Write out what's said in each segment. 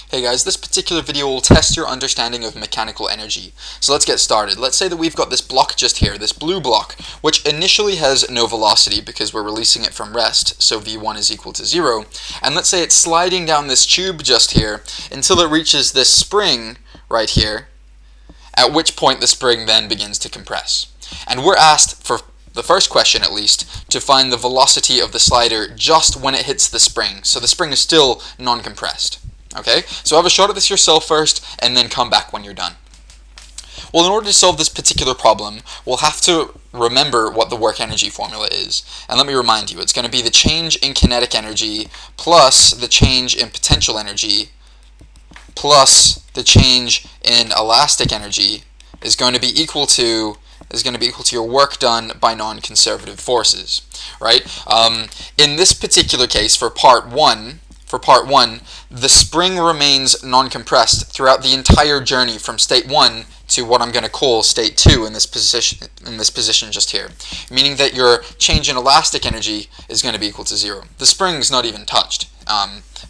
Hey guys, this particular video will test your understanding of mechanical energy. So let's get started. Let's say that we've got this block just here, this blue block, which initially has no velocity because we're releasing it from rest, so V1 is equal to 0. And let's say it's sliding down this tube just here until it reaches this spring right here, at which point the spring then begins to compress. And we're asked, for the first question at least, to find the velocity of the slider just when it hits the spring, so the spring is still non-compressed. Okay, so have a shot at this yourself first, and then come back when you're done. Well, in order to solve this particular problem, we'll have to remember what the work energy formula is. And let me remind you, it's going to be the change in kinetic energy plus the change in potential energy plus the change in elastic energy is going to be equal to your work done by non-conservative forces, right? In this particular case, for part one, the spring remains non-compressed throughout the entire journey from state 1 to what I'm going to call state 2 in this position just here, meaning that your change in elastic energy is going to be equal to 0. The spring's not even touched,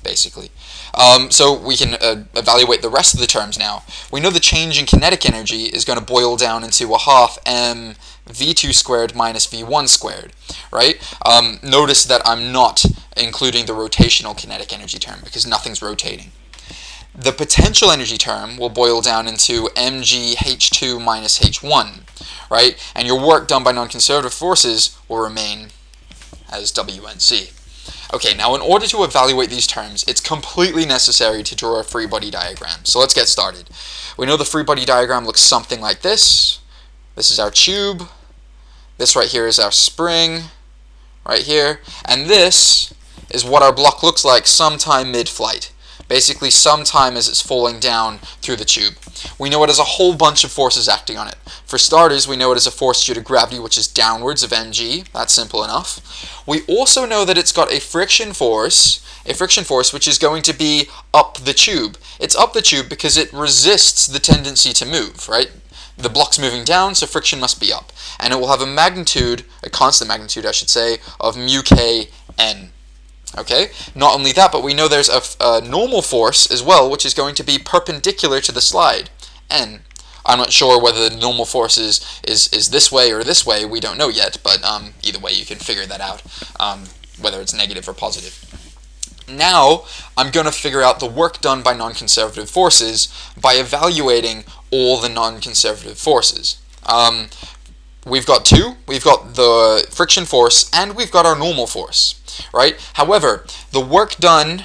basically. So we can evaluate the rest of the terms now. We know the change in kinetic energy is going to boil down into a half m v2 squared minus v1 squared, right? Notice that I'm not including the rotational kinetic energy term because nothing's rotating. The potential energy term will boil down into mg h2 minus h1, right? And your work done by non-conservative forces will remain as WNC. Okay, now in order to evaluate these terms, it's completely necessary to draw a free body diagram. So let's get started. We know the free body diagram looks something like this. This is our tube. This right here is our spring, right here. And this is what our block looks like sometime mid-flight. Basically sometime as it's falling down through the tube. We know it has a whole bunch of forces acting on it. For starters, we know it has a force due to gravity, which is downwards of mg. That's simple enough. We also know that it's got a friction force which is going to be up the tube. It's up the tube because it resists the tendency to move, right? The block's moving down, so friction must be up. And it will have a magnitude, a constant magnitude I should say, of mu k n. Okay? Not only that, but we know there's a normal force as well, which is going to be perpendicular to the slide, n. I'm not sure whether the normal force is this way or this way, we don't know yet, but either way you can figure that out, whether it's negative or positive. Now, I'm going to figure out the work done by non-conservative forces by evaluating all the non-conservative forces. We've got two. We've got the friction force and we've got our normal force, right? However, the work done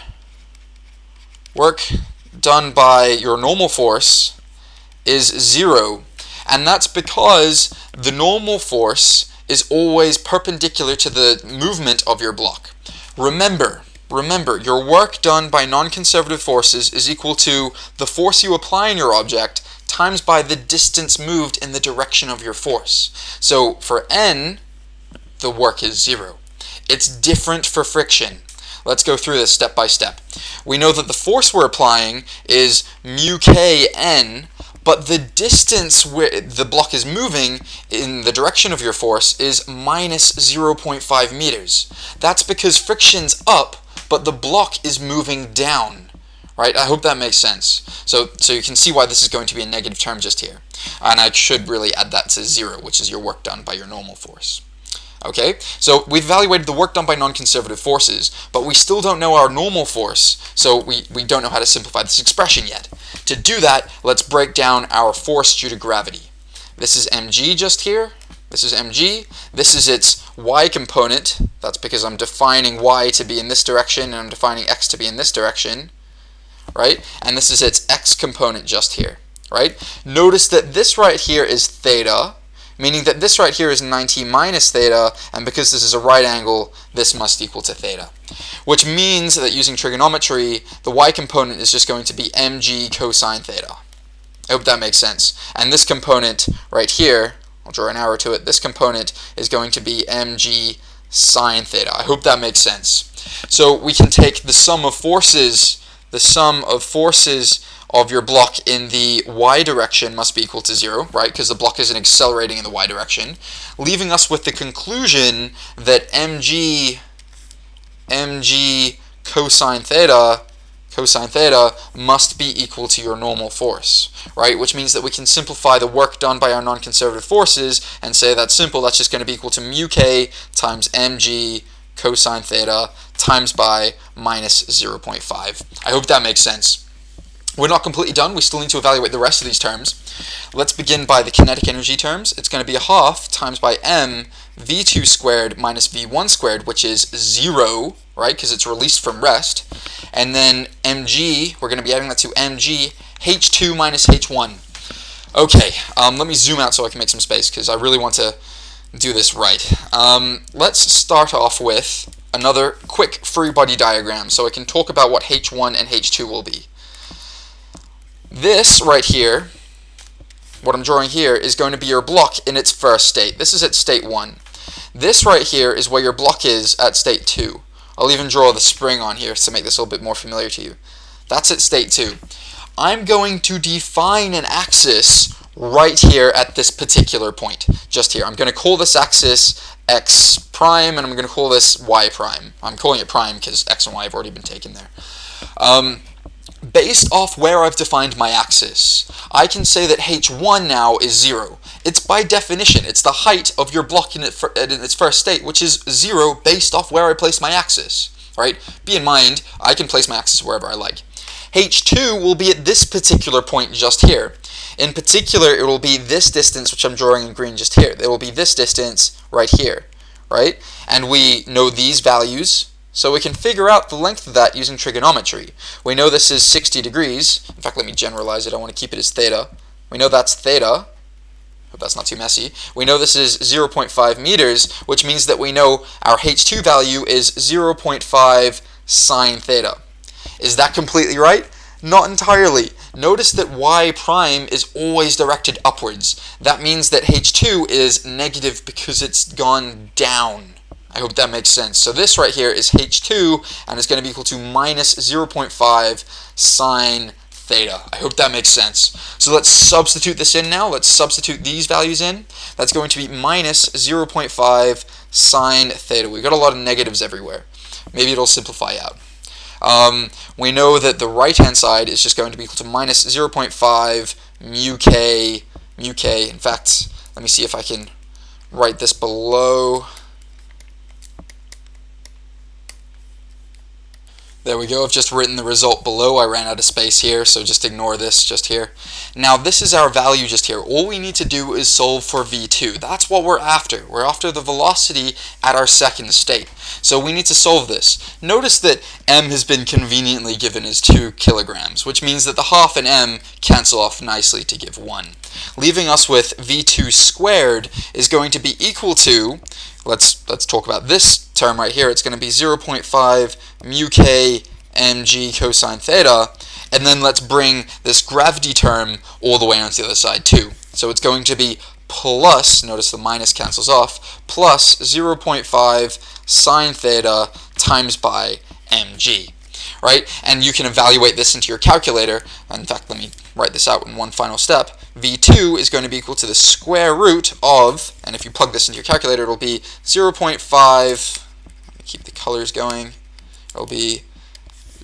by your normal force is 0, and that's because the normal force is always perpendicular to the movement of your block. Remember, your work done by non-conservative forces is equal to the force you apply on your object times by the distance moved in the direction of your force. So for n, the work is 0. It's different for friction. Let's go through this step by step. We know that the force we're applying is mu k n, but the distance where the block is moving in the direction of your force is minus 0.5 meters. That's because friction's up, but the block is moving down. Right? I hope that makes sense. So you can see why this is going to be a negative term just here. And I should really add that to 0, which is your work done by your normal force. Okay? So we've evaluated the work done by non-conservative forces, but we still don't know our normal force, so we don't know how to simplify this expression yet. To do that, let's break down our force due to gravity. This is mg just here. This is mg. This is its y component. That's because I'm defining y to be in this direction, and I'm defining x to be in this direction. Right? And this is its x component just here, right? Notice that this right here is theta, meaning that this right here is 90 minus theta, and because this is a right angle, this must equal to theta. Which means that using trigonometry, the y component is just going to be mg cosine theta. I hope that makes sense. And this component right here, I'll draw an arrow to it, this component is going to be mg sine theta. I hope that makes sense. So we can take the sum of forces of your block in the y direction must be equal to 0, right? Because the block isn't accelerating in the y direction, leaving us with the conclusion that mg cosine theta cosine theta must be equal to your normal force, right? Which means that we can simplify the work done by our non-conservative forces and say that's simple, that's just going to be equal to mu k times mg cosine theta times by minus 0.5. I hope that makes sense. We're not completely done. We still need to evaluate the rest of these terms. Let's begin by the kinetic energy terms. It's going to be a half times by m v2 squared minus v1 squared, which is 0, right, because it's released from rest. And then mg, we're going to be adding that to mg, h2 minus h1. Okay, let me zoom out so I can make some space, because I really want to do this right. Let's start off with another quick free body diagram so I can talk about what h1 and h2 will be. This right here, what I'm drawing here, is going to be your block in its first state. This is at state 1. This right here is where your block is at state 2. I'll even draw the spring on here to make this a little bit more familiar to you. That's at state 2. I'm going to define an axis right here at this particular point, just here. I'm going to call this axis x prime, and I'm going to call this y prime. I'm calling it prime because x and y have already been taken there. Based off where I've defined my axis, I can say that h1 now is 0. It's by definition, it's the height of your block in its first state, which is 0 based off where I place my axis. Right? Be in mind, I can place my axis wherever I like. h2 will be at this particular point just here. In particular, it will be this distance, which I'm drawing in green just here. It will be this distance right here. Right? And we know these values, so we can figure out the length of that using trigonometry. We know this is 60 degrees. In fact, let me generalize it. I want to keep it as theta. We know that's theta. Hope that's not too messy. We know this is 0.5 meters, which means that we know our h2 value is 0.5 sine theta. Is that completely right? Not entirely. Notice that y prime is always directed upwards. That means that h2 is negative because it's gone down. I hope that makes sense. So this right here is h2, and it's going to be equal to minus 0.5 sine theta. I hope that makes sense. So let's substitute this in now. Let's substitute these values in. That's going to be minus 0.5 sine theta. We've got a lot of negatives everywhere. Maybe it'll simplify out. We know that the right-hand side is just going to be equal to minus 0.5 mu k. In fact, let me see if I can write this below. There we go. I've just written the result below. I ran out of space here, so just ignore this just here. Now, this is our value just here. All we need to do is solve for v2. That's what we're after. We're after the velocity at our second state. So we need to solve this. Notice that m has been conveniently given as 2 kilograms, which means that the half and m cancel off nicely to give 1. Leaving us with v2 squared is going to be equal to, let's talk about this term right here. It's going to be 0.5 mu k mg cosine theta, and then let's bring this gravity term all the way onto the other side too. So it's going to be plus, notice the minus cancels off, plus 0.5 sine theta times by mg. Right? And you can evaluate this into your calculator. In fact, let me write this out in one final step. v2 is going to be equal to the square root of, and if you plug this into your calculator, it'll be 0.5, let me keep the colors going, it'll be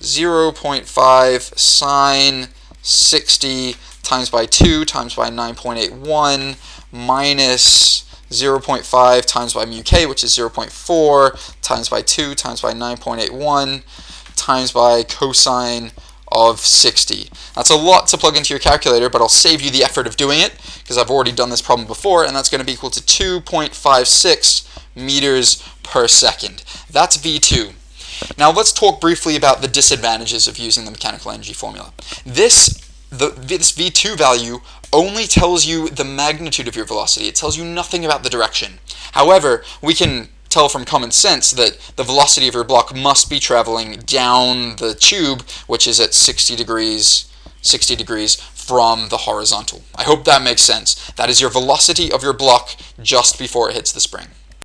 0.5 sine 60 times by 2 times by 9.81 minus 0.5 times by mu k, which is 0.4 times by 2 times by 9.81 times by cosine of 60. That's a lot to plug into your calculator, but I'll save you the effort of doing it because I've already done this problem before, and that's going to be equal to 2.56 meters per second. That's V2. Now let's talk briefly about the disadvantages of using the mechanical energy formula. This V2 value only tells you the magnitude of your velocity. It tells you nothing about the direction. However, we can tell from common sense that the velocity of your block must be traveling down the tube, which is at 60 degrees from the horizontal. I hope that makes sense. That is your velocity of your block just before it hits the spring.